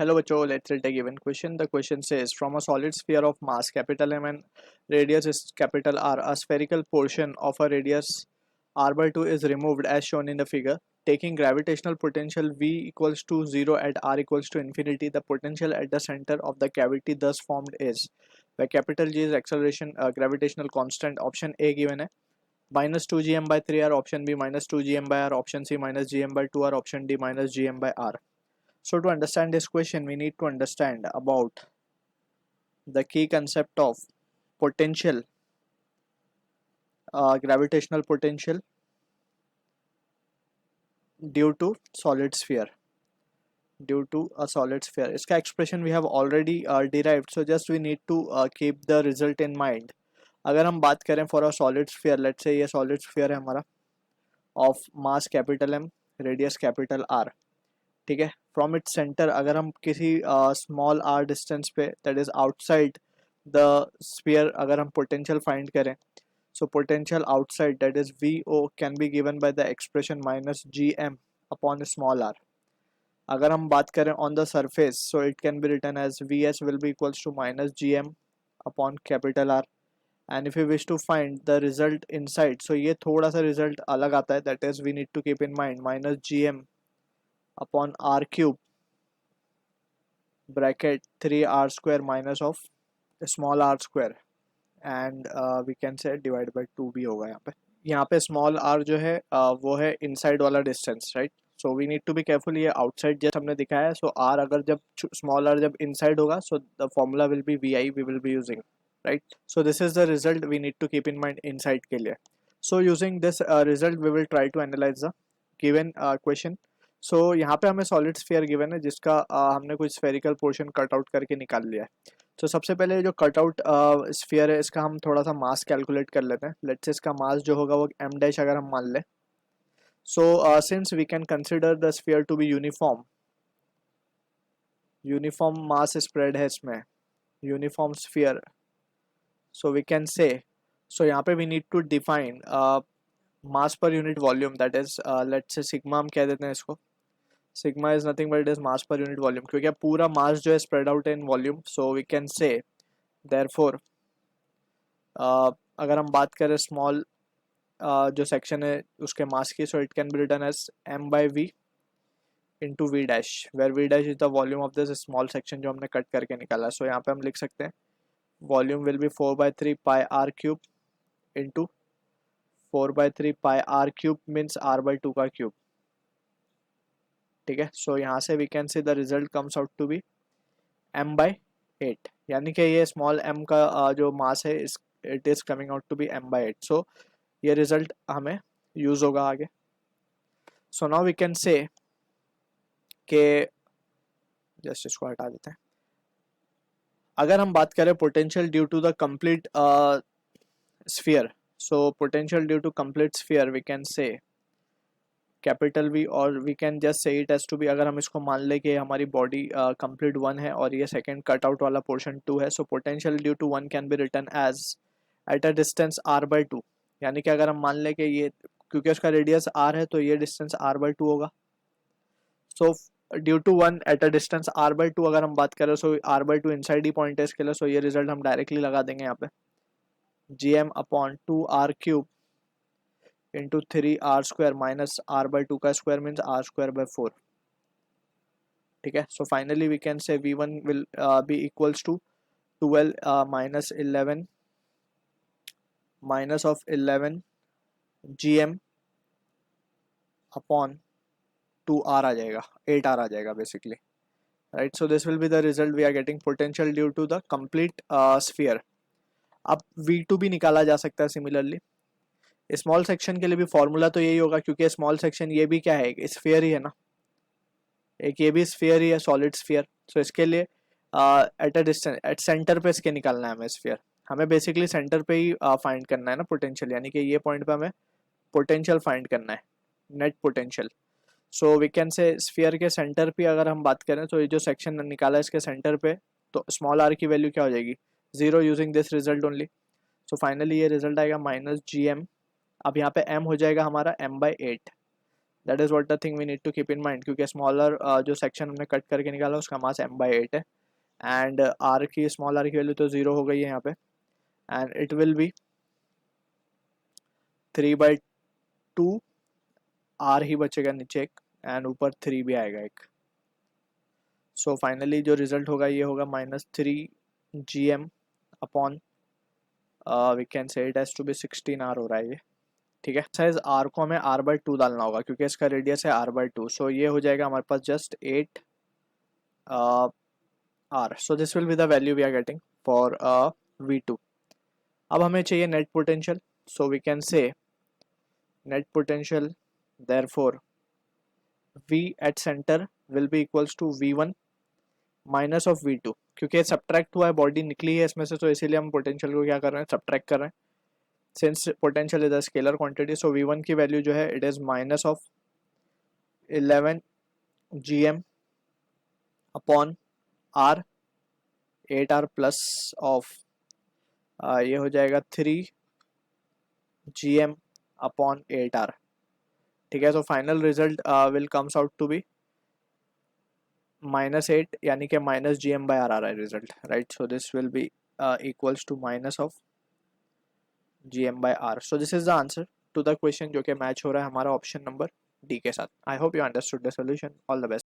Hello बच्चों, let's take a given question. The question says, from a solid sphere of mass capital M and radius is capital R, a spherical portion of a radius R by 2 is removed as shown in the figure. Taking gravitational potential V equals to 0 at R equals to infinity, the potential at the center of the cavity thus formed is, where capital G is acceleration gravitational constant. Option A given है minus 2 gm by 3 r, option B minus 2 gm by r, option C minus gm by 2 r, option D minus gm by r. So to understand this question, we need to understand about the key concept of potential, gravitational potential due to solid sphere. Due to a solid sphere, इसका expression we have already derived. So just we need to keep the result in mind. अगर हम बात करें for a solid sphere, let's say ये solid sphere है हमारा of mass capital M, radius capital R. ठीक है, फ्रॉम इट्स सेंटर अगर हम किसी स्मॉल आर डिस्टेंस पे that is outside the sphere अगर हम पोटेंशियल फाइंड करें, so potential outside that is V O can be given by the expression minus G M upon small r. अगर हम बात करें on the surface, so it can be written as V S will be equals to minus G M upon capital R. And if you wish to find the result inside, so ये थोड़ा सा result अलग आता है, that is we need to keep in mind minus G M upon r cube bracket 3r square minus of small r square and we can say divide by 2 भी होगा यहाँ पे स्मॉल r जो है वो है इनसाइड वाला distance, right. So we need to be careful. ये आउटसाइड जैसे हमने दिखाया है, सो r अगर जब स्मॉल r जब इनसाइड होगा, so the formula will be vi we will be using, right. So this is the result we need to keep in mind inside के लिए. So using this result we will try to analyse the given question. So यहाँ पे हमें solid sphere given है जिसका हमने कुछ spherical portion cut out करके निकाल लिया है. तो सबसे पहले जो कट आउट स्फीयर है इसका हम थोड़ा सा मास कैलकुलेट कर लेते हैं. लेट्स से इसका मास जो होगा वो m डैश अगर हम मान लें. So since we can consider the sphere to be uniform, uniform mass spread है इसमें, uniform sphere. So we can say, so यहाँ पे we need to define mass per unit volume, that is let's say sigma हम कह देते हैं इसको. Sigma is nothing but it is mass per unit volume, क्योंकि पूरा मास जो है spread out in volume. So we can say therefore अगर हम बात करें स्मॉल जो सेक्शन है उसके मास की, so it can be written as m by V into V dash, where V dash is the volume of this small section जो हमने कट करके निकाला. सो यहाँ पे हम लिख सकते हैं volume will be 4/3 pi r cube into 4/3 pi r cube means r by 2 का क्यूब. ठीक है, सो यहाँ से we can see the result comes out to be m by 8, यानी कि ये स्मॉल m का जो मास है it is coming out to be m by 8. So ये रिजल्ट हमें यूज होगा आगे. सो नाउ वी कैन से के जस्ट इसको हटा देते हैं. अगर हम बात करें potential due to the complete sphere, so potential due to complete sphere we can say capital V, और we can just say it as to be, अगर हम इसको मान ले कि हमारी बॉडी कंप्लीट 1 है और ये सेकंड कट आउट वाला पोर्शन 2 है. So potential due to 1 can be written as at a distance r by 2, यानी कि अगर हम मान ले कि ये क्योंकि उसका रेडियस r है तो ये डिस्टेंस r बाई 2 होगा. So due to 1 at a distance r by 2 अगर हम बात करें, सो r बाई 2 इनसाइड ही पॉइंट है इसके लिए. सो ये रिजल्ट हम डायरेक्टली लगा देंगे यहाँ पे gm upon 2r cube into 3r square minus r by 2 का square means r square by 4. ठीक है, so finally we can say v1 will be equals to 12 minus 11 minus of 11 gm upon 2r आ जाएगा, 8r आ जाएगा basically, right. So this will be the result we are getting potential due to the complete sphere. अब v2 भी निकाला जा सकता है सिमिलरली. स्मॉल सेक्शन के लिए भी फॉर्मूला तो यही होगा, क्योंकि स्मॉल सेक्शन ये भी क्या है, स्फीयर ही है ना, एक ये भी स्फीयर ही है, सॉलिड स्फीयर. सो इसके लिए eight a distance at centre पे इसके निकालना है हमें स्फीयर. हमें बेसिकली सेंटर पे ही फाइंड करना है ना पोटेंशियल, यानी कि ये पॉइंट पे हमें पोटेंशियल फाइंड करना है, net potential. So we can say sphere के सेंटर पे अगर हम बात करें, तो ये जो सेक्शन निकाला है इसके सेंटर पे, तो स्मॉल r की वैल्यू क्या हो जाएगी, 0 using this result only. So finally ये रिजल्ट आएगा माइनस जी एम. अब यहाँ पे m हो जाएगा हमारा m by 8, that is what the thing we need to keep in mind, क्योंकि स्मॉलर जो सेक्शन हमने कट करके निकाला उसका मास m/8 है, एंड r की स्मॉल r की वैल्यू तो 0 हो गई है यहाँ पे, and it will be 3/2, r ही बचेगा नीचे एक, एंड ऊपर 3 भी आएगा एक। सो फाइनली जो रिजल्ट होगा ये होगा -3 gm we can say it has to be 16r हो रहा है ये, ठीक है। साइज r को हमें r/2 डालना होगा क्योंकि इसका रेडियस है r/2, सो ये हो जाएगा हमारे पास just 8 r। So this will be the value we are getting for v2। अब हमें चाहिए net potential, so we can say net potential therefore v at centre will be equals to v1 minus of v2, क्योंकि subtract हुआ है, body निकली है इसमें से, तो इसीलिए हम पोटेंशियल को क्या कर रहे हैं, सब्ट्रैक्ट कर रहे हैं। Since potential is a scalar quantity, so v1 की वैल्यू जो है it is minus of 11 gm upon r, 8r plus of ये हो जाएगा 3 gm अपॉन 8r, ठीक है। So final result will comes out to be -8, यानी कि -gm/r आ रहा है result, right. So this will be equals to minus of gm/r। So this is the answer to the question जो कि मैच हो रहा है हमारा ऑप्शन नंबर डी के साथ। I hope you understood the solution. All the best.